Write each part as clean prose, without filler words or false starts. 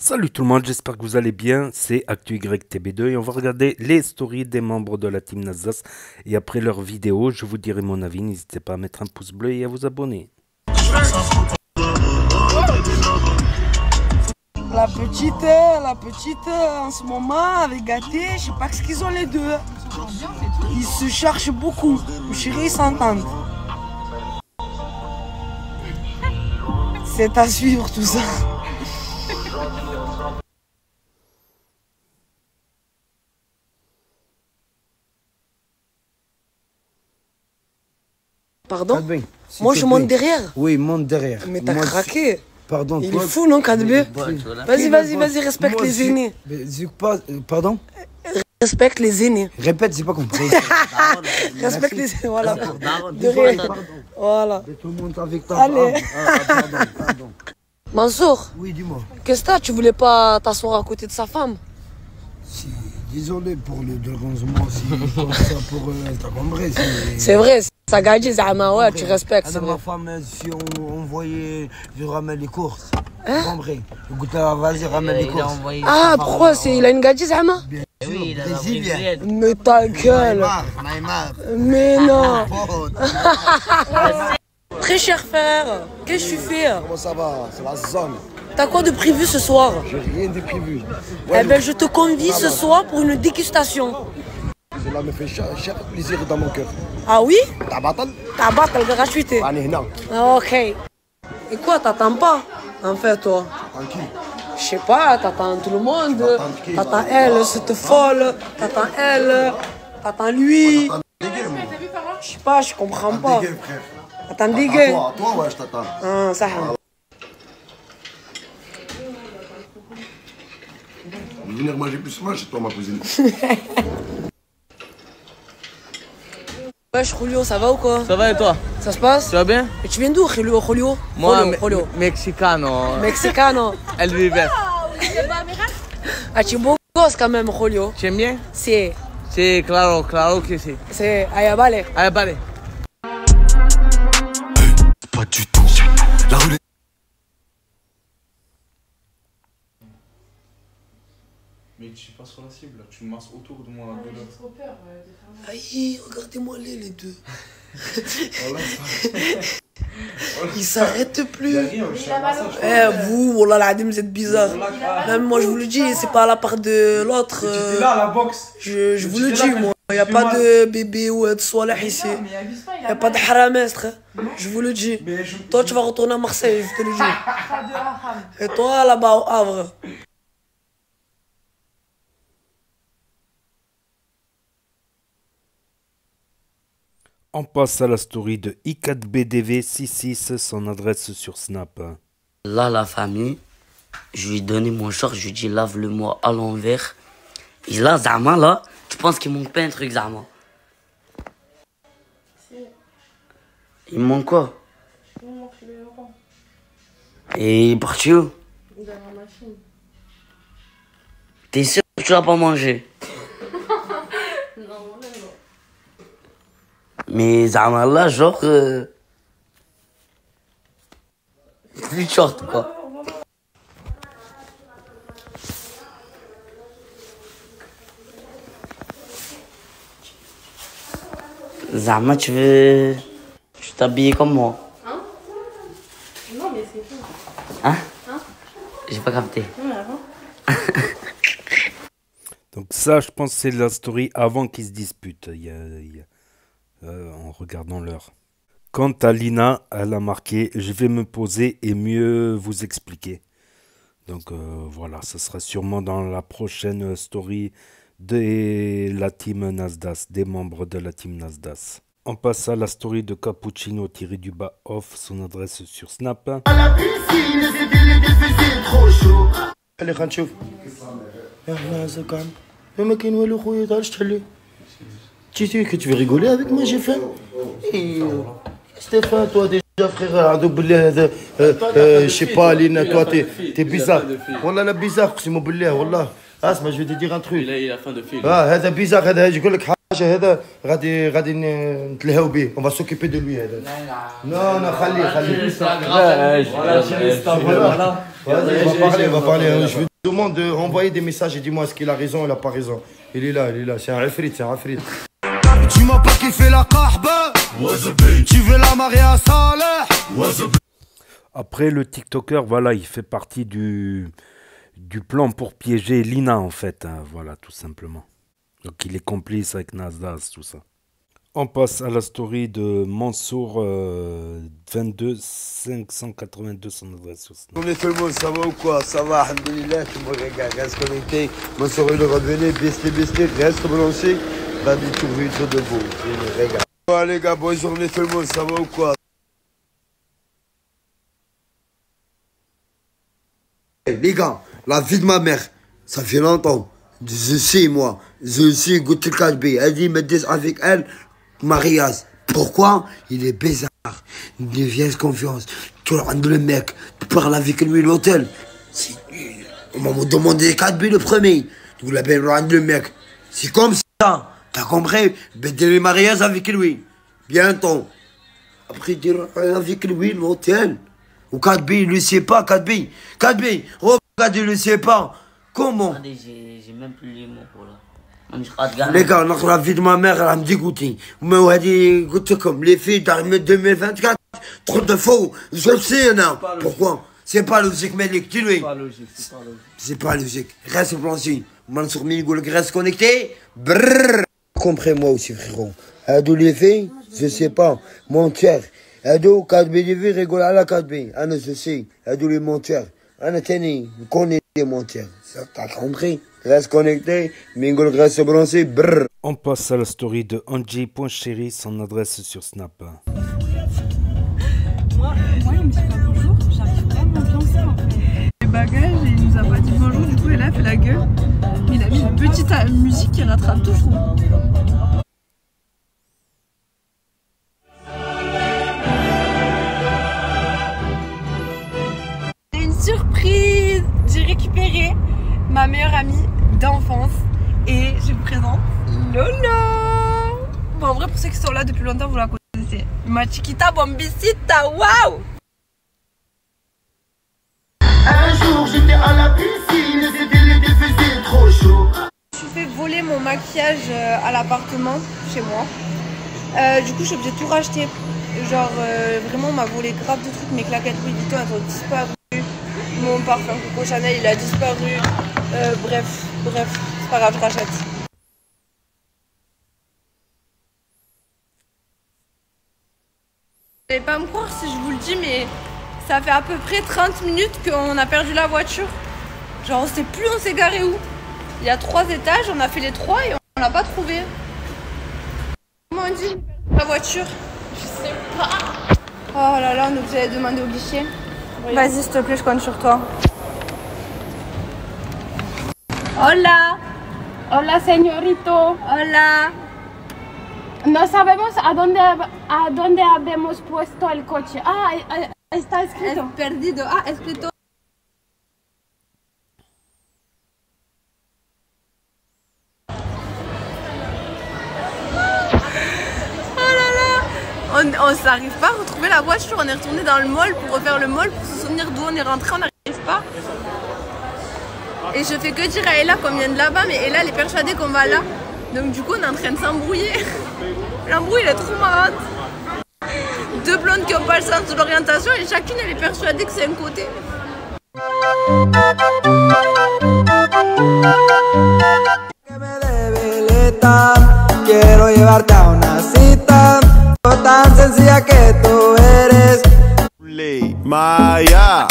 Salut tout le monde, j'espère que vous allez bien, c'est ActuYTB2 et on va regarder les stories des membres de la team Nasdaq et après leur vidéo, je vous dirai mon avis, n'hésitez pas à mettre un pouce bleu et à vous abonner. La petite en ce moment avec Gâté, je sais pas ce qu'ils ont les deux. Ils se cherchent beaucoup, mon chéri, ils s'entendent. C'est à suivre tout ça. Pardon? Kadbin, Moi je monte derrière. Oui, monte derrière. Mais t'as Moi, craqué. Pardon, Il toi. est fou, non, Kadbé? Vas-y, respecte Moi, les aînés. Pas, pardon? Respecte les aînés. Répète, j'ai pas compris. Respecte les aînés, voilà. De Pardon. rien. Voilà. Tout le monde avec toi. Allez. Pardon. Mansour, Oui, dis-moi. qu'est-ce que t'as? Tu voulais pas t'asseoir à côté de sa femme? Si, désolé pour le dérangement, si comme ça pour t'as compris. C'est vrai, ça gagne, Zama, ouais, tu respectes, c'est Ana vrai. ma femme, si on voyait, je ramène les courses. Hein? Compris. Écoute, vas-y, ramène les courses. Ah, pourquoi? Il a une gadget, Zama? Bien sûr, brésilien. Mais ta gueule. Neymar. Mais non. Faute. Très cher frère, qu'est-ce que tu fais? Comment ça va? C'est la zone. T'as quoi de prévu ce soir? J'ai rien de prévu. Eh ben, je te convie ce soir pour une dégustation. Cela me fait cher plaisir dans mon cœur. Ah oui? Ta battle? Ta battle gratuité. Allez, non. Ok. Et quoi, t'attends pas? En fait, toi? En qui? Je sais pas, t'attends tout le monde. T'attends qui? T'attends elle, cette folle. T'attends elle. T'attends lui. Dégueu, moi. Je sais pas, je comprends pas. Dégueu, frère. T'attends des gars. Toi, ouais, je t'attends. Ah, ça. Venir manger plus souvent chez toi, ma cousine. Wesh, Julio, ça va ou quoi? Ça va et toi? Ça se passe? Tu vas bien? Et tu viens d'où, Julio? Moi, Julio. Mexicano. Mexicano. Elle vivait. Ah, tu es beau gosse quand même, Julio. Tu aimes bien? C'est. Sí, claro que sí. C'est. Ayabale. Allez, vale. Pas du tout. La roulette. Mais tu passes sur la cible, là. Tu masses autour de moi. J'ai trop peur de faire mal. Aïe, regardez-moi les deux. Voilà, Ils s'arrêtent plus. rien, je suis un massage. Eh, vous, oh là là, vous êtes bizarre. Même moi, je vous le dis, c'est pas à la part de l'autre. Tu étais là à la boxe. Je vous le J'étais là dis, quand moi. je Y a fais pas mal. de bébé ou de soaleh ici. Non, mais abuse pas, Y a pas de haramestre. Je vous le dis. Mais Toi, tu vas retourner à Marseille, je te le dis. Pas de haram. Et toi, là-bas, au Havre. On passe à la story de I4BDV66, son adresse sur Snap. Là, la famille, je lui ai donné mon short, je lui ai dit lave-le-moi à l'envers. Et là, Zama, là, tu penses qu'il manque pas un truc, Zama? Il me manque quoi? Il me manque le rang. Et il est parti où? Dans la machine. T'es sûr que tu l'as pas mangé? Non, vraiment. Mais Zama, là, genre... Plus de short, quoi. Zama, tu veux t'habiller comme moi? Hein? Non, mais c'est tout. Hein? Hein? J'ai pas capté. Non, mais avant. Donc ça, je pense que c'est la story avant qu'ils se disputent, en regardant l'heure. Quant à Lina, elle a marqué « Je vais me poser et mieux vous expliquer ». Donc voilà, ce sera sûrement dans la prochaine story de la team Nasdaq, des membres de la team Nasdaq. On passe à la story de Cappuccino tiré du bas off, son adresse sur Snap. خلي خلينا نشوف يا حنازك عم ما كاين والو خويا تعال شتحلي جيتي كنت في ريغولي avec moi j'ai faim Stéphane toi déjà frère عذوب بالله هذا je sais pas Lina toi t'es bizarre والله لا bizarre اقسم بالله والله اسمع je vais te dire un truc Il a faim de fil. هذا bizarre هذا يقول لك حاجه هذا غادي نتلهاو به on va s'occuper de lui هذا non خليه Voilà, Voilà, on va parler, je veux Demande de renvoyer des messages et dis-moi est-ce qu'il a raison ou il a pas raison. Il est là, c'est un ifrit, c'est un ifrit. Tu m'as pas kiffé la kahba. Tu veux la marier à Salah. Après, le TikToker, voilà, il fait partie du plan pour piéger Lina, en fait. Hein, voilà, tout simplement. Donc, il est complice avec Nasdaq, tout ça. On passe à la story de Mansour 22 582, son adresse sur Snap. On est tout le monde, ça va ou quoi? Ça va, alhamdoulilah, tout le monde regarde, reste connecté. Mansour il aura donné, besté, reste relancé. Va du tout vu de beau, regarde. Ouais les gars, bonne journée tout le monde, ça va ou quoi? Hey, les gars, la vie de ma mère, ça fait longtemps. Je sais moi, je sais goûter le KHB. Elle dit, me dis avec elle. Mariage. Pourquoi? Il est bizarre. Une vieille confiance. Tu rentres le mec. Tu parles avec lui à l'hôtel. C'est nul. On m'a demandé 4 billes le premier. Tu l'as rendre le mec. C'est comme ça. T'as compris? Baiser le mariage avec lui. Bientôt. Après, tu rentres avec lui à l'hôtel. Ou 4 billes, il ne sait pas. 4 billes. 4 billes. Regarde, il ne sait pas. Comment? Attendez, j'ai même plus les mots pour là. Les gars, la vie de ma mère, elle me dégoûté. Mais on a dit, comme les filles d'armée 2024, trop de faux. Je le sais, non. Pourquoi? C'est pas logique, mais les tu lui. C'est pas logique. Reste planché. Mansour Milgoul, reste connecté. Brrr. Comprenez-moi aussi, frérot. Adou les filles, je sais pas. Menteur. Adou, 4B de vie, rigole à la 4B. Ah non, je sais. Adou les menteurs. Ah non, tenez, vous connaissez les menteurs. T'as compris? Reste connecté, Mingol reste branché, brrr. On passe à la story de Angie.chéri, son adresse sur Snap. Moi, il me dit pas bonjour, j'arrive pas à m'ambiancer en fait. Les bagages, et il nous a pas dit bonjour, du coup, il a fait la gueule. Il a mis une petite musique qui rattrape tout, je trouve. C'est une surprise! J'ai récupéré ma meilleure amie d'enfance et je vous présente Lolo. Bon, en vrai, pour ceux qui sont là depuis longtemps, vous la connaissez. Ma chiquita bombicita, waouh! Un jour j'étais à la piscine, c'était l'été, faisait trop chaud. Je me suis fait voler mon maquillage à l'appartement chez moi. Du coup, je suis obligée de tout racheter. Genre, vraiment, on m'a volé grave de trucs. Mes claquettes Louis Vuitton, elles ont disparu. Mon parfum Coco Chanel, il a disparu. Bref, c'est pas grave, je rachète. Vous n'allez pas me croire si je vous le dis, mais ça fait à peu près 30 minutes qu'on a perdu la voiture. Genre, on sait plus on s'est garé où. Il y a 3 étages, on a fait les 3 et on l'a pas trouvé. Comment on dit la voiture? Je sais pas. Oh là là, on est obligé d'aller demander au guichet. Vas-y, s'il te plaît, je compte sur toi. Hola. Hola, señorito. Hola. No sabemos a dónde habemos puesto el coche. Ah, está escrito. Es perdido. Ah, escrito. On n'arrive pas à retrouver la voiture, on est retourné dans le mall pour refaire le mall, pour se souvenir d'où on est rentré, on n'arrive pas. Et je fais que dire à Ella qu'on vient de là-bas, mais Ella elle est persuadée qu'on va là. Donc du coup on est en train de s'embrouiller. L'embrouille elle est trop marrante. 2 blondes qui n'ont pas le sens de l'orientation et chacune elle est persuadée que c'est un côté. Quiero llevarte a una cita tan sencilla que tú eres. Maya,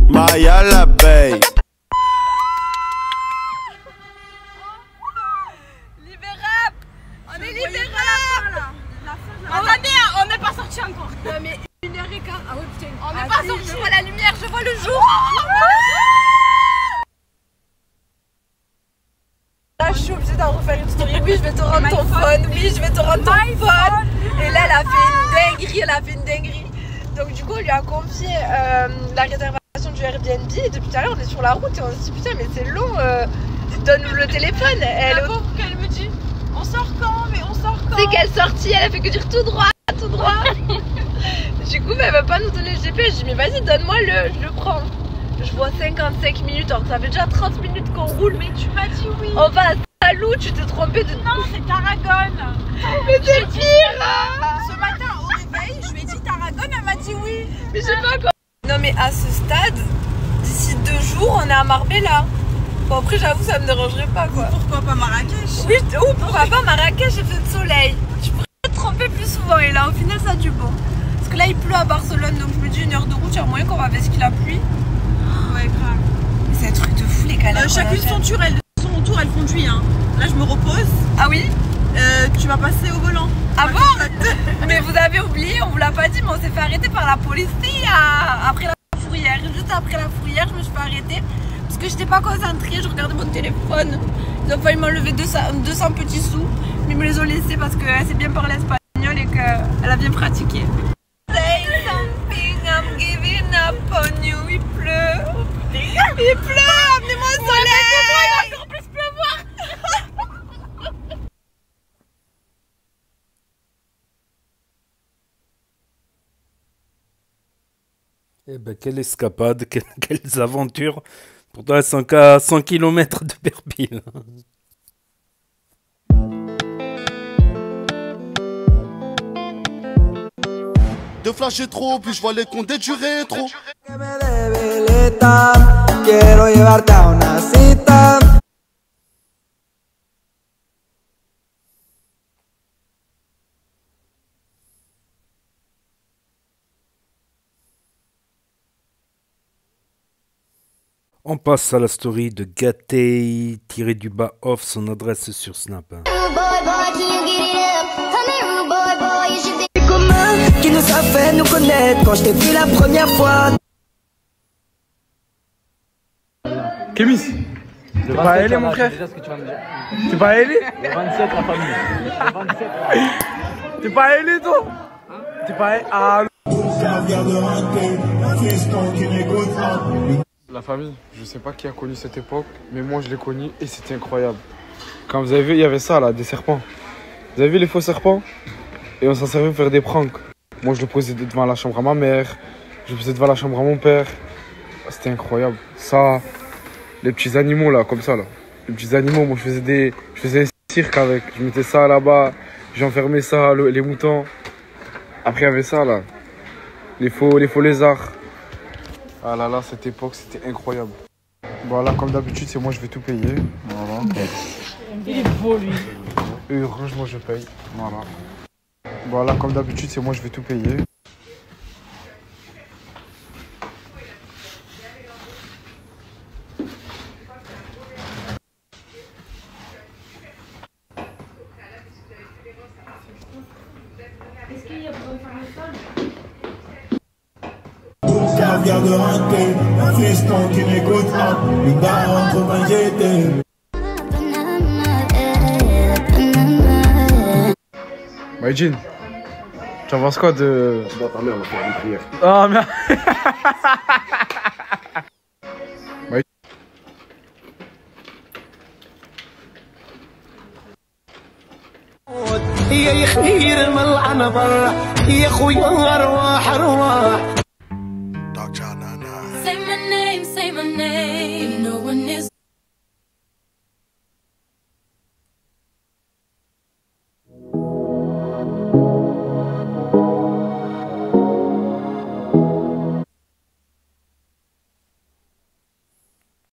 Maya la babe. Libérable. On est libérable. On n'est pas sorti encore. Non mais 1h15. Ah oui putain. On n'est pas sorti. Je vois la lumière, je vois le jour. Là, je suis obligée d'en refaire une story. Oui, je vais te rendre ton phone. Oui, je vais te rendre ton phone. Et là, elle a fait une dinguerie. Donc, du coup, on lui a confié la réservation du Airbnb. Et depuis tout à l'heure, on est sur la route et on se dit putain, mais c'est long. Donne-nous le téléphone. La pauvre qu'elle me dit on sort quand? Mais on sort quand? C'est qu'elle sortit, elle a fait que dire tout droit, tout droit. Du coup, elle va pas nous donner le GPS. Je dis mais vas-y, donne-moi-le, je le prends. Je vois 55 minutes alors que ça fait déjà 30 minutes qu'on roule. Mais tu m'as dit oui. On va à Salou, tu t'es trompé de... Non, c'est Tarragone. Mais c'est pire. Ce matin au réveil, je lui ai dit Tarragone, elle m'a dit oui. Mais je sais pas quoi. Non mais à ce stade, d'ici 2 jours, on est à Marbella. Bon après j'avoue ça me dérangerait pas quoi. Pourquoi pas Marrakech? Oui, ou pourquoi pas Marrakech et fait de soleil. Je pourrais me tromper plus souvent et là au final ça a du bon. Parce que là il pleut à Barcelone donc je me dis 1 heure de route, il y a moyen qu'on va vesquiller la pluie. Ouais grave. Mais c'est un truc de fou les galères. Chacune son tour, elle conduit hein. Là je me repose. Ah oui? Tu vas passer au volant. Ah bon? Mais vous avez oublié, on vous l'a pas dit, mais on s'est fait arrêter par la police après la fourrière. Juste après la fourrière, je me suis fait arrêter parce que j'étais pas concentrée, je regardais mon téléphone. Ils ont failli m'enlever 200 petits sous, mais ils me les ont laissés parce qu'elle sait bien parler espagnol et qu'elle a bien pratiqué. Say something, I'm giving up on you. Il pleut. Il pleut, amenez-moi au soleil. Il va encore plus pleuvoir. Eh ben, quelle escapade, quelles aventures. Pourtant, elles sont qu'à 100 km de Berbil. De flasher trop, puis je vois les comptes du rétro. On passe à la story de Gaté-off, son adresse sur Snap. Les communs qui nous a fait nous connaître quand je t'ai vu la première fois. Kémis, t'es pas ailé mon frère? T'es pas ailé? Le 27 la famille. Le 27. T'es pas ailé toi? T'es pas ailé? Ah. La famille, je sais pas qui a connu cette époque, mais moi je l'ai connue et c'était incroyable. Quand vous avez vu, il y avait ça là, des serpents. Vous avez vu les faux serpents? Et on s'en servait pour faire des pranks. Moi je le posais devant la chambre à ma mère, je le posais devant la chambre à mon père. C'était incroyable. Ça, les petits animaux là, comme ça là. Les petits animaux, moi je faisais des cirques avec. Je mettais ça là-bas, j'enfermais ça, les moutons. Après il y avait ça là, les faux lézards. Ah là là, cette époque, c'était incroyable. Bon là, comme d'habitude, c'est moi, je vais tout payer. Voilà. Il est beau lui. Et orange, moi je paye. Voilà. Bon là, comme d'habitude, c'est moi, je vais tout payer. Est-ce qu'il y a besoin de faire le sol? Caviar de hanté, un fiston qui n'écoute pas, une dame trop inquiétée. Maïdjin, tu en penses quoi de... Bon, ta mère, on va faire une prière. Ah merde. يا يخير من العنبر يا خويا ارواح ارواح. Say my name, no one is.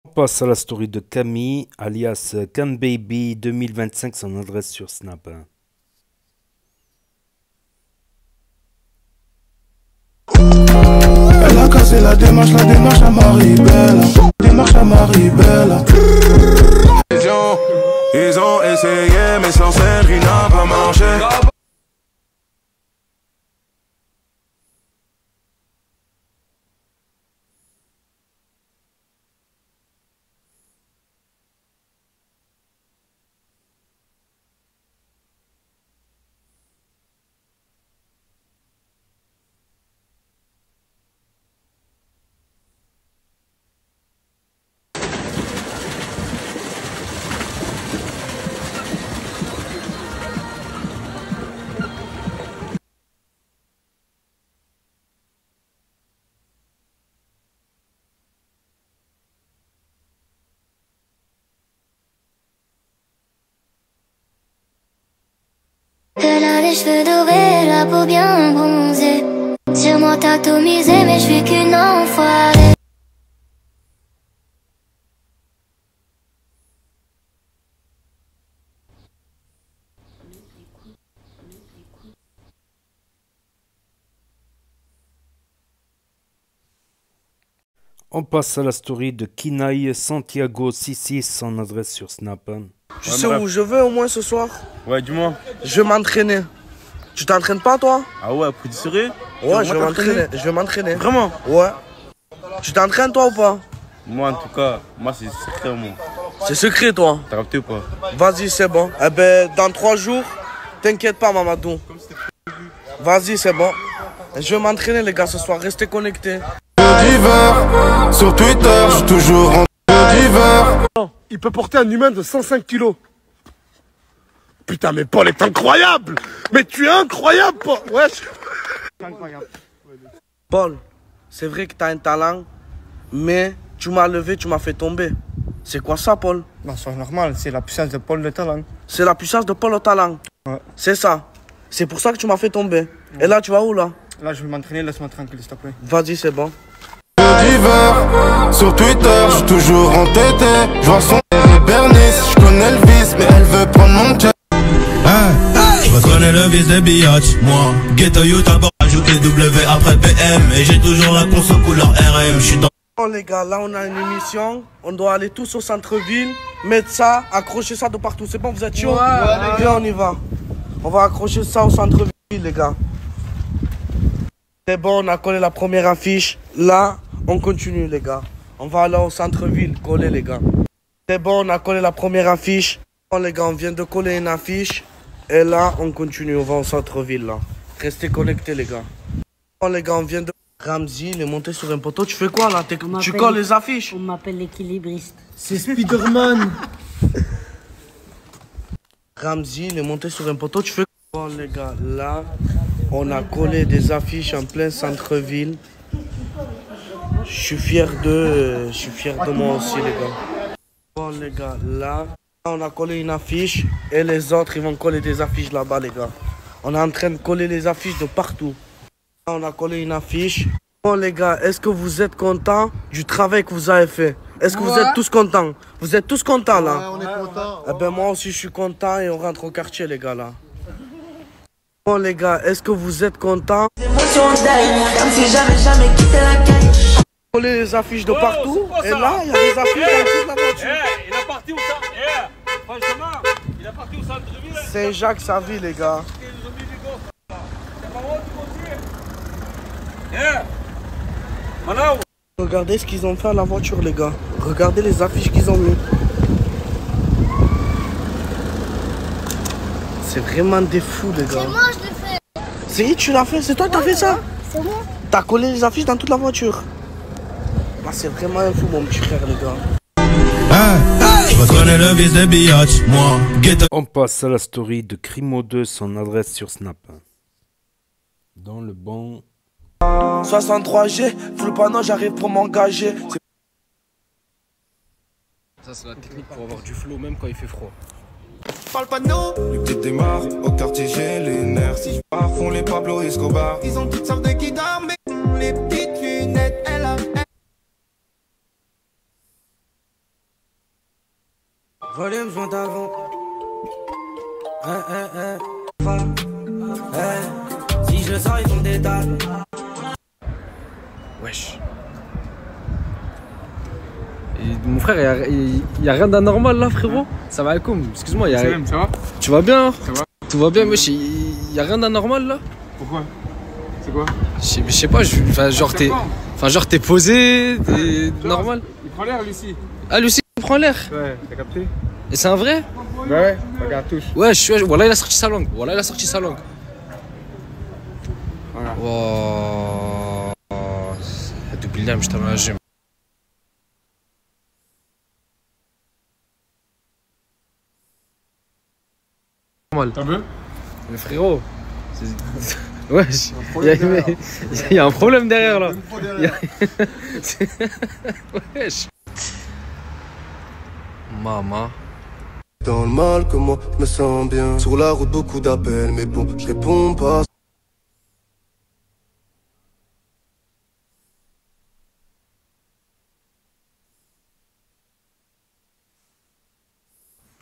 On passe à la story de Camille, alias CanBaby 2025, son adresse sur Snap. Elle a cassé la démarche à Marie-Belle. Démarche à Marie-Belle. Ils ont essayé, mais sans faire, il n'a pas marché. Elle a les cheveux dorés, la peau bien bronzée. Sur moi t'as tout misé, mais je suis qu'une enfoirée. On passe à la story de Kinaï Santiago 66, son adresse sur Snap. Tu sais où je vais au moins ce soir? Ouais, dis-moi. Je vais m'entraîner. Tu t'entraînes pas toi? Ah ouais, pour tirer? Ouais, je vais m'entraîner. Je vais m'entraîner. Vraiment? Ouais. Tu t'entraînes toi ou pas? Moi en tout cas, moi c'est secret moi. C'est secret toi? T'as capté ou pas? Vas-y, c'est bon. Eh ben, dans 3 jours, t'inquiète pas Mamadou. Vas-y, c'est bon. Je vais m'entraîner les gars ce soir, restez connectés. D'hiver, sur Twitter, je suis toujours en d'hiver. Il peut porter un humain de 105 kilos. Putain, mais Paul est incroyable. Mais tu es incroyable, Paul. Wesh. Incroyable. Paul, c'est vrai que t'as un talent, mais tu m'as levé, tu m'as fait tomber. C'est quoi ça, Paul? Non, c'est normal, c'est la puissance de Paul le talent. C'est la puissance de Paul au talent. Ouais. C'est ça. C'est pour ça que tu m'as fait tomber. Et là, tu vas où là? Là, je vais m'entraîner, laisse-moi tranquille, s'il te plaît. Vas-y, c'est bon. D'hiver, sur Twitter, je suis toujours entêté. Je vois son Bernice, je connais le vice, mais elle veut prendre mon jet. Je reconnais le vice des biatch, moi. Ghetto You, t'as ajouté W après PM. Et j'ai toujours la conso couleur RM, je suis dans... Bon les gars, là on a une émission, on doit aller tous au centre-ville, mettre ça, accrocher ça de partout. C'est bon, vous êtes chaud? Ouais, viens, on y va. On va accrocher ça au centre-ville les gars. C'est bon, on a collé la première affiche. Là, on continue les gars. On va aller au centre-ville, coller les gars. C'est bon, on a collé la première affiche. Bon les gars, on vient de coller une affiche. Et là, on continue, on va au centre-ville là. Restez connectés les gars. Bon les gars, on vient de... Ramzi, il est monté sur un poteau. Tu fais quoi là? Tu colles les affiches? On m'appelle l'équilibriste. C'est Spider-Man. Ramzi, il est monté sur un poteau. Tu fais quoi? Bon les gars, là, on a collé des affiches en plein centre-ville. Je suis fier de moi aussi les gars. Bon les gars, là, on a collé une affiche et les autres ils vont coller des affiches là-bas les gars. On est en train de coller les affiches de partout. On a collé une affiche. Bon les gars, est-ce que vous êtes contents du travail que vous avez fait? Est-ce que vous êtes tous contents? Vous êtes tous contents là? Ouais, on est contents. Eh ben moi aussi je suis content et on rentre au quartier les gars là. Bon les gars, est-ce que vous êtes contents? Comme si j'avais jamais quitté la caille. Coller les affiches de partout et là il y a des affiches dans toute la voiture. Il est parti où ça? Franchement, il est parti au centre-ville. Saint-Jacques-Saville les gars. Regardez ce qu'ils ont fait à la voiture les gars. Regardez les affiches qu'ils ont mis. C'est vraiment des fous les gars. C'est moi, je l'ai fait. C'est qui tu l'as fait? C'est toi qui as fait ça? C'est moi. T'as collé les affiches dans toute la voiture. Ah, c'est vraiment un fou mon petit frère les gars. Je reconnais le vice des biatch, moi. Ghetto. On passe à la story de Crimo 2, son adresse sur Snap. Dans le bon... 63G, full panneau, j'arrive pour m'engager. Ça c'est la technique pour avoir du flow même quand il fait froid. Parle pas de nous. Le petit démarre, au quartier j'ai les nerfs. Si je pars, font les Pablo Escobar. Ils ont toutes sortes de guitares, mais les petites lunettes, elle a... Volume, je monte avant. Si je sors, ils font des dames. Wesh. Et mon frère, il y a rien d'anormal là, frérot. Ça va comme, excuse-moi, il y a... Ça va? Tu vas bien? Ça va? Tout va bien, wesh, il y a rien d'anormal là? Pourquoi? C'est quoi? Je sais pas, genre t'es posé, t'es normal. Il prend l'air Lucie. Ah Lucie, il prend l'air? Ouais, t'as capté? Et c'est un vrai? Bah ouais, regarde, touche. Ouais, voilà, il a sorti sa langue. Voilà, il a sorti sa langue. Voilà. Wow. Billah, je t'en ai T'as vu? Mais frérot, ouais, il y a un problème derrière là. Wesh. Maman. Dans le mal que moi, je me sens bien. Sur la route, beaucoup d'appels, mais bon, je réponds pas.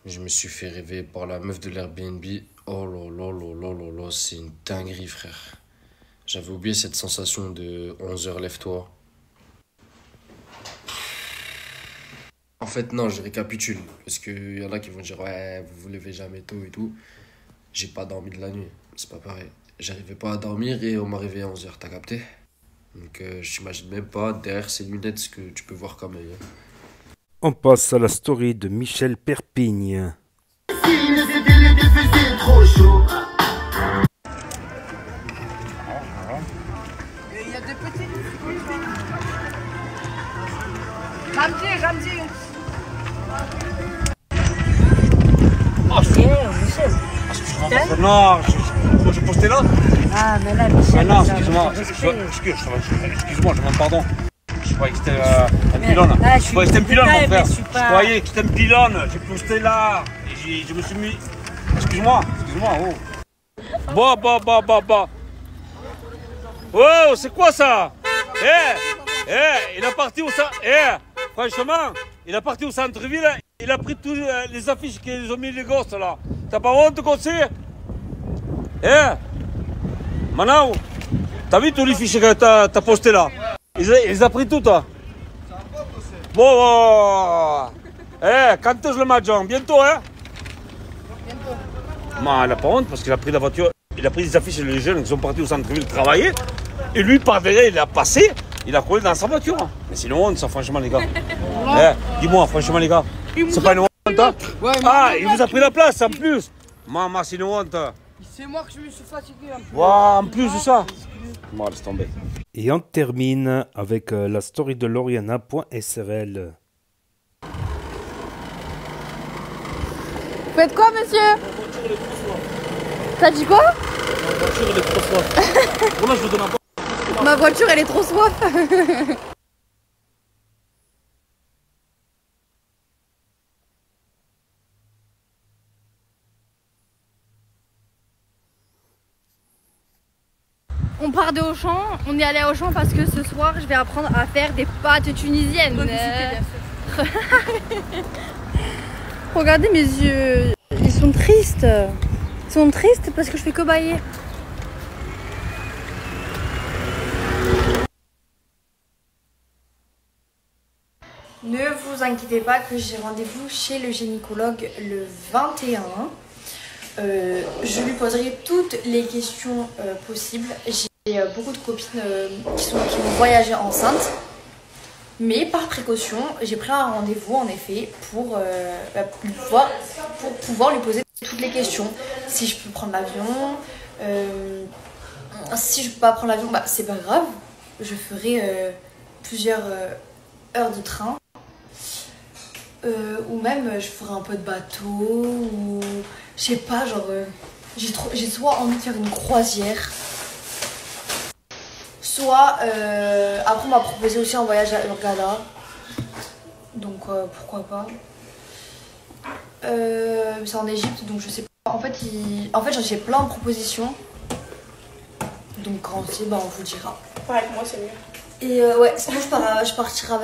Je me suis fait rêver par la meuf de l'Airbnb. Oh là là là là là là, c'est une dinguerie, frère. J'avais oublié cette sensation de 11h, lève-toi. En fait, non, je récapitule. Parce qu'il y en a qui vont dire, ouais, vous vous levez jamais tôt et tout. J'ai pas dormi de la nuit. C'est pas pareil. J'arrivais pas à dormir et on m'a réveillé à 11h, t'as capté? Donc, je t'imagine même pas derrière ces lunettes ce que tu peux voir comme œil. On passe à la story de Michel Perpigne. Il y a des petites. Ramzi. Oh, Michel. Non, je postais là. Ah, mais là, Michel. Non, excuse-moi, je demande pardon. Je croyais que c'était un pylône. Je croyais que c'était un pylône, mon frère. Je croyais que c'était un pylône. J'ai posté là. Et je me suis mis. Excuse-moi, oh. Bah. Oh, c'est quoi ça? Il est parti au centre. Franchement, il est parti au centre-ville. Il a pris toutes les affiches qu'ils ont mis les gosses là. T'as pas honte comme c'est? Manao, t'as vu tous les fichiers que t'as posté là? Ils ont pris tout, toi. Bon, quand est-ce le match, bientôt, hein? Bientôt. Mais elle a pas honte parce qu'il a pris la voiture, il a pris les affiches et les jeunes qui sont partis au centre-ville travailler. Et lui, par derrière, il a passé, il a collé dans sa voiture. Mais c'est une honte, ça, franchement, les gars. Dis-moi, franchement, les gars, c'est pas une honte, hein? Ah, il vous a pris la place en plus. Maman, c'est une honte. C'est moi que je me suis fatigué. En plus de ça. Bon, laisse tomber. Et on termine avec la story de Loriana.srl. Vous faites quoi, monsieur? T'as dit quoi? Ma voiture, elle est trop soif. Voilà, je vous donne un peu. Ma voiture, elle est trop soif. On part de Auchan, on est allé à Auchan parce que ce soir je vais apprendre à faire des pâtes tunisiennes. Regardez mes yeux, ils sont tristes. Ils sont tristes parce que je fais que bailler. Ne vous inquiétez pas que j'ai rendez-vous chez le gynécologue le 21. Je lui poserai toutes les questions possibles. J'ai beaucoup de copines qui vont voyager enceintes. Mais par précaution, j'ai pris un rendez-vous en effet pour pouvoir lui poser toutes les questions. Si je peux prendre l'avion, si je peux pas prendre l'avion, bah, c'est pas grave. Je ferai plusieurs heures de train. Ou même je ferai un peu de bateau, ou je sais pas, genre j'ai soit envie de faire une croisière, soit après on m'a proposé aussi un voyage à Hurghada, donc pourquoi pas. C'est en Égypte, donc je sais pas. En fait j'ai plein de propositions, donc quand on sait, bah, on vous dira. Ouais, avec moi c'est mieux. Et ouais, sinon je partirai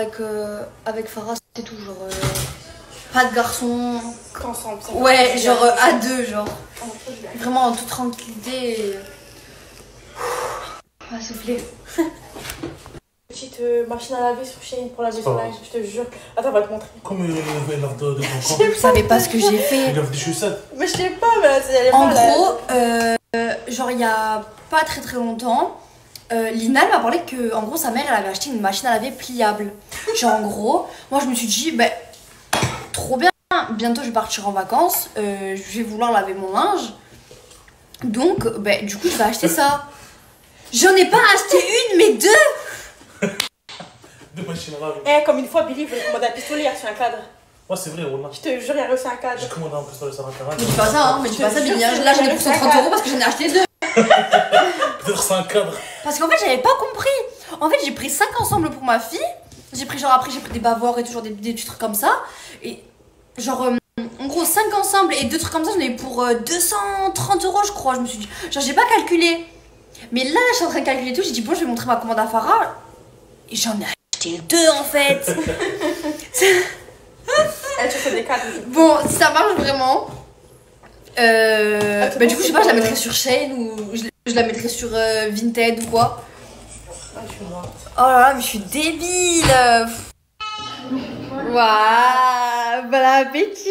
avec Farah, c'est tout, genre pas de garçon. Ensemble. Ouais, genre à deux, genre. Vraiment en toute tranquillité. Et... on va souffler. Petite machine à laver sur Shein pour laver son linge, je te jure. Attends, on va te montrer. Comme il avait l'air de Vous savez pas ce que j'ai fait. Il offre des chaussettes. Mais je sais pas, mais elle est en pas gros, genre il y a pas très longtemps, Lina elle m'a parlé que en gros sa mère elle avait acheté une machine à laver pliable. Genre en gros, moi je me suis dit bah trop bien, bientôt je vais partir en vacances, je vais vouloir laver mon linge. Donc bah du coup je vais acheter ça. J'en ai pas acheté une mais deux. Deux machines à laver. Eh, comme une fois Billy voulait commander un pistolet, il a reçu un cadre. Ouais, c'est vrai, Wallah. Je te jure, il a reçu un cadre. J'ai commandé un pistolet sur Internet. Mais dis pas ça, hein, mais dis pas ça, Billy. Là j'en ai pour 130 € parce que j'en ai acheté deux. Peut-être c'est un cadre. Parce qu'en fait j'avais pas compris. En fait j'ai pris 5 ensembles pour ma fille. J'ai pris genre après j'ai pris des bavoirs et toujours des trucs comme ça. Et genre en gros 5 ensembles ensemble et 2 trucs comme ça, j'en ai eu pour 230 euros, je crois. Je me suis dit, genre, j'ai pas calculé. Mais là, je suis en train de calculer tout. J'ai dit, bon, je vais montrer ma commande à Farah. Et j'en ai acheté 2 en fait. Elle te fait des cartes. Bon, ça marche vraiment. Bah, du coup, je sais pas, je la mettrais sur Shein ou je la mettrais sur Vinted ou quoi. Oh là là, mais je suis débile. Waouh, bon appétit.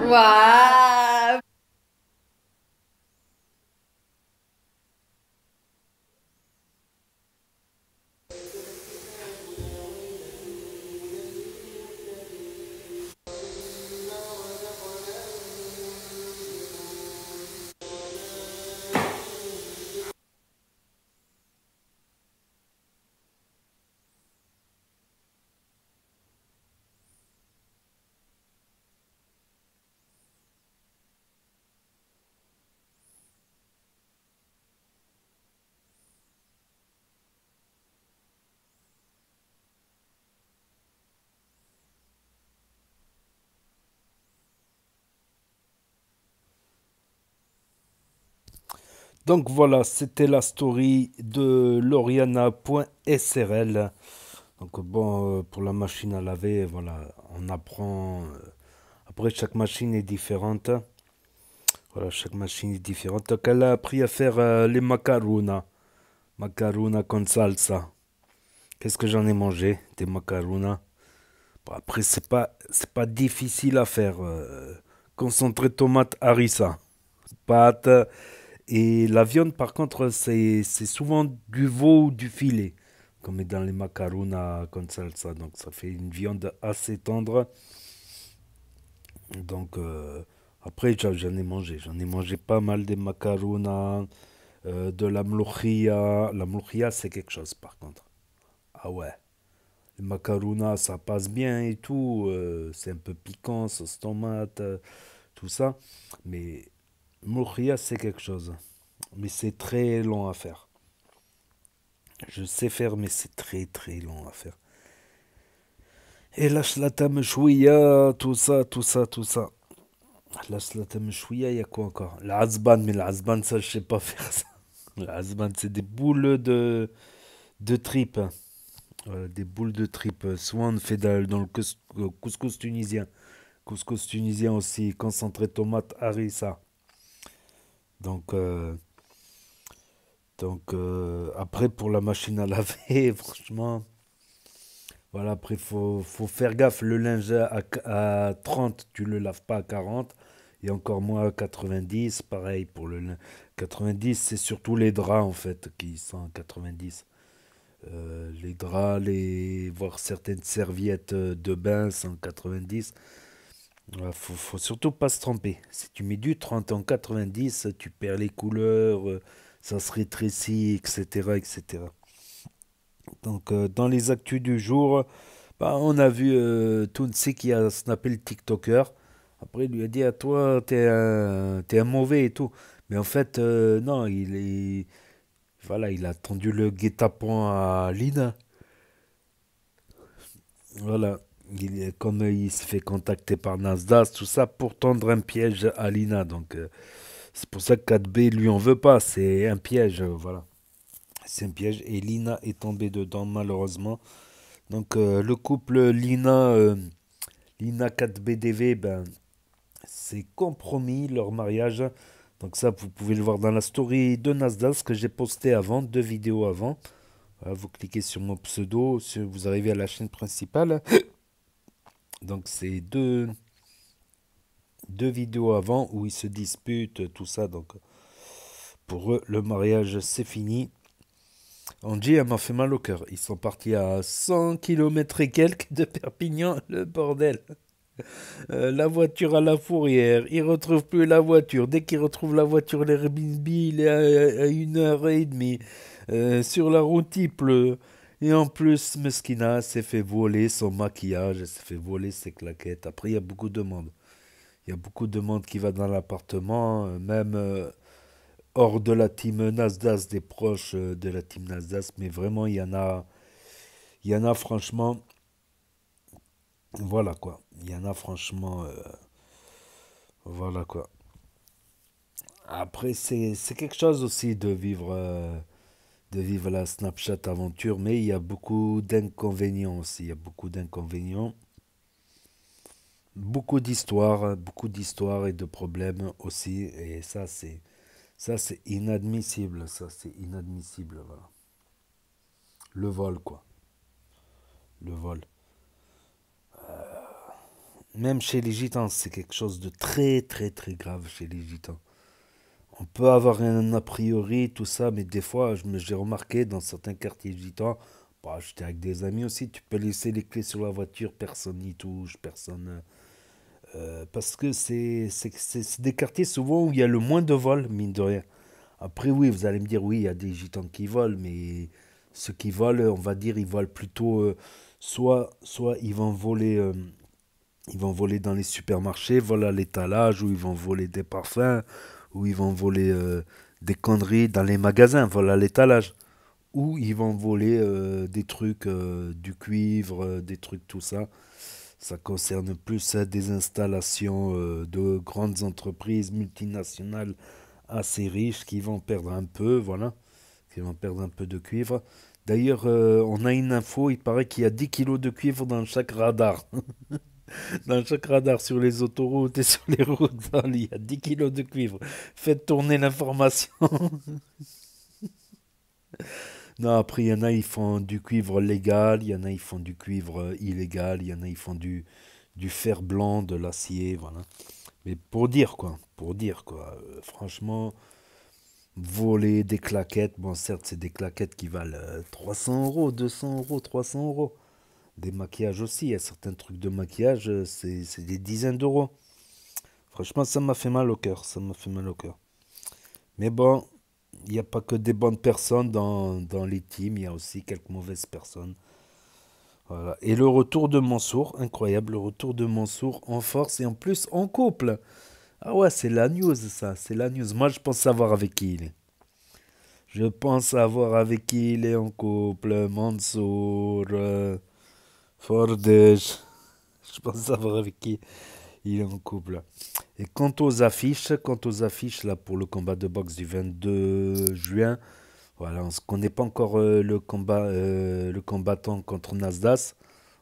Waouh. Donc voilà, c'était la story de Loriana.srl. Donc bon, pour la machine à laver, voilà, on apprend. Après, chaque machine est différente. Voilà, chaque machine est différente. Donc elle a appris à faire les macaronas. Macarona con salsa. Qu'est-ce que j'en ai mangé? Des macaronas. Bon, après, c'est pas difficile à faire. Concentré tomate harissa. Pâte. Et la viande, par contre, c'est souvent du veau ou du filet, comme dans les macaronas con salsa. Donc, ça fait une viande assez tendre. Donc, après, j'en ai mangé. J'en ai mangé pas mal des macaronas, de la mloukhia. La mloukhia, c'est quelque chose, par contre. Ah ouais. Les macaronas, ça passe bien et tout. C'est un peu piquant, sauce tomate, tout ça. Mais mloukhia, c'est quelque chose. Mais c'est très long à faire. Je sais faire, mais c'est très très long à faire. Et la shlata meshouia, tout ça, tout ça, tout ça. La shlata meshouia, il y a quoi encore? La azban, mais la azban, ça, je sais pas faire ça. La azban, c'est des boules de tripes. Voilà, des boules de tripes. Souvent, on fait dans le couscous tunisien. Couscous tunisien aussi, concentré tomate harissa. Donc, après, pour la machine à laver, franchement, voilà, après, faut faire gaffe. Le linge à 30, tu le laves pas à 40. Et encore moins à 90. Pareil pour le linge. 90, c'est surtout les draps, en fait, qui sont à 90. Les draps, voire certaines serviettes de bain sont 90. Faut surtout pas se tromper. Si tu mets du 30 en 90, tu perds les couleurs, ça se rétrécit, etc. etc. Donc, dans les actus du jour, bah, on a vu Tounsi qui a snappé le TikToker. Après, il lui a dit à toi, t'es un mauvais et tout. Mais en fait, non, voilà, il a tendu le guet-apens à Lina. Voilà. Comme il se fait contacter par Nasdaq, tout ça, pour tendre un piège à Lina. Donc, c'est pour ça que 4B lui en veut pas. C'est un piège, voilà. C'est un piège. Et Lina est tombée dedans, malheureusement. Donc, le couple Lina 4BDV, ben, c'est compromis, leur mariage. Donc, ça, vous pouvez le voir dans la story de Nasdaq que j'ai posté avant, 2 vidéos avant. Voilà, vous cliquez sur mon pseudo, vous arrivez à la chaîne principale. Donc c'est deux vidéos avant où ils se disputent, tout ça. Donc pour eux, le mariage, c'est fini. Angie, elle m'a fait mal au cœur. Ils sont partis à 100 km et quelques de Perpignan, le bordel. La voiture à la fourrière, ils ne retrouvent plus la voiture. Dès qu'ils retrouvent la voiture, l'Airbnb, il est à 1h30. Sur la route, il pleut. Et en plus, Meskina s'est fait voler son maquillage, elle s'est fait voler ses claquettes. Après, il y a beaucoup de monde. Il y a beaucoup de monde qui va dans l'appartement, même hors de la team Nasdaq, des proches de la team Nasdaq. Mais vraiment, il y en a franchement, Voilà quoi. Il y en a franchement. Voilà quoi. Après, c'est quelque chose aussi de vivre la Snapchat aventure, mais il y a beaucoup d'inconvénients aussi. Il y a beaucoup d'inconvénients. Beaucoup d'histoires et de problèmes aussi. Et ça, c'est inadmissible. Ça, c'est inadmissible. Voilà. Le vol, quoi. Le vol. Même chez les gitans, c'est quelque chose de très, très, très grave chez les gitans. On peut avoir un a priori, tout ça, mais des fois, j'ai remarqué dans certains quartiers gitans, bah, j'étais avec des amis aussi, tu peux laisser les clés sur la voiture, personne n'y touche, personne. Parce que c'est des quartiers souvent où il y a le moins de vols, mine de rien. Après, oui, vous allez me dire, oui, il y a des gitans qui volent, mais ceux qui volent, on va dire, ils volent plutôt, soit ils vont voler dans les supermarchés, voler à l'étalage, ou ils vont voler des parfums, ou ils vont voler des conneries dans les magasins, voler à l'étalage. Ou ils vont voler des trucs, du cuivre, des trucs, tout ça. Ça concerne plus des installations de grandes entreprises multinationales assez riches qui vont perdre un peu, voilà, qui vont perdre un peu de cuivre. D'ailleurs, on a une info, il paraît qu'il y a 10 kilos de cuivre dans chaque radar. Dans chaque radar sur les autoroutes et sur les routes, il y a 10 kilos de cuivre. Faites tourner l'information. Non, après, il y en a, ils font du cuivre légal, il y en a, ils font du cuivre illégal, il y en a, ils font du fer blanc, de l'acier, voilà. Mais pour dire, quoi, franchement, voler des claquettes, bon, certes, c'est des claquettes qui valent 300 euros, 200 euros, 300 euros. Des maquillages aussi, il y a certains trucs de maquillage, c'est des dizaines d'euros. Franchement, ça m'a fait mal au cœur, ça m'a fait mal au cœur. Mais bon, il n'y a pas que des bonnes personnes dans les teams, il y a aussi quelques mauvaises personnes. Voilà. Et le retour de Mansour, incroyable, le retour de Mansour en force et en plus en couple. Ah ouais, c'est la news ça, c'est la news. Moi, je pense savoir avec qui il est. Je pense savoir avec qui il est en couple, Mansour, Fordej. Je pense savoir avec qui il est en couple. Et quant aux affiches là pour le combat de boxe du 22 juin, voilà, on ne connaît pas encore le combattant contre Nasdas.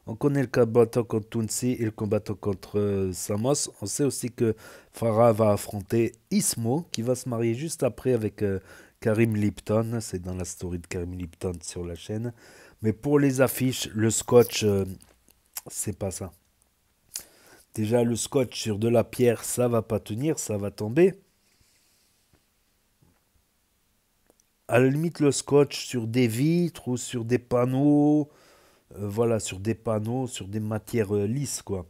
On connaît le combattant contre Tounsi et le combattant contre Samos. On sait aussi que Farah va affronter Ismo, qui va se marier juste après avec Karim Lipton. C'est dans la story de Karim Lipton sur la chaîne. Mais pour les affiches, le scotch, c'est pas ça. Déjà, le scotch sur de la pierre, ça va pas tenir, ça va tomber. À la limite, le scotch sur des vitres ou sur des panneaux, voilà, sur des panneaux, sur des matières lisses, quoi.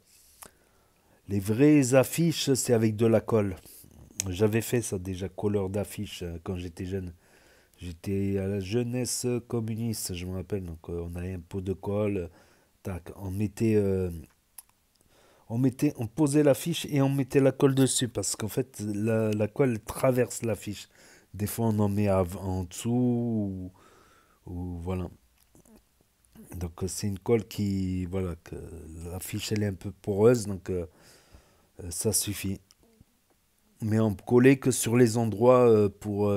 Les vraies affiches, c'est avec de la colle. J'avais fait ça déjà, colleur d'affiches, quand j'étais jeune. J'étais à la jeunesse communiste, je me rappelle. Donc, on avait un pot de colle, tac, on posait l'affiche et on mettait la colle dessus parce qu'en fait, la colle traverse l'affiche. Des fois, on en met en dessous ou voilà. Donc, c'est une colle qui, voilà, que l'affiche, elle est un peu poreuse, donc ça suffit. Mais on collait que sur les endroits pour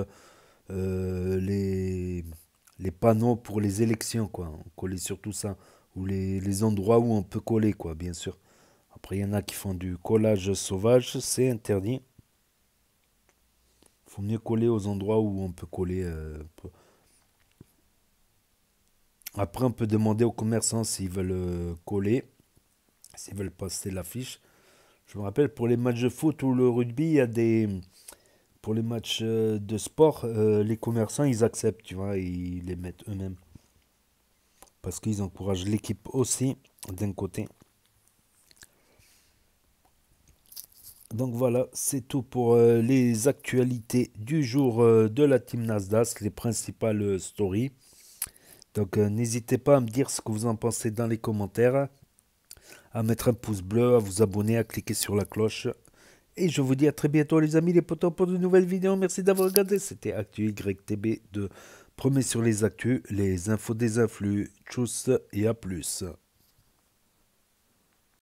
les panneaux pour les élections, quoi. On collait surtout ça. Ou les endroits où on peut coller, quoi, bien sûr. Après, il y en a qui font du collage sauvage, c'est interdit. Il faut mieux coller aux endroits où on peut coller. Après, on peut demander aux commerçants s'ils veulent coller, s'ils veulent passer l'affiche. Je me rappelle, pour les matchs de foot ou le rugby, il y a des... Pour les matchs de sport, les commerçants, ils acceptent, tu vois, ils les mettent eux-mêmes. Parce qu'ils encouragent l'équipe aussi, d'un côté. Donc voilà, c'est tout pour les actualités du jour de la team Nasdas, les principales stories. Donc n'hésitez pas à me dire ce que vous en pensez dans les commentaires, à mettre un pouce bleu, à vous abonner, à cliquer sur la cloche. Et je vous dis à très bientôt les amis, les potos, pour de nouvelles vidéos. Merci d'avoir regardé, c'était Actu YTB de Premier sur les actus, les infos des influx. Tchuss et à plus.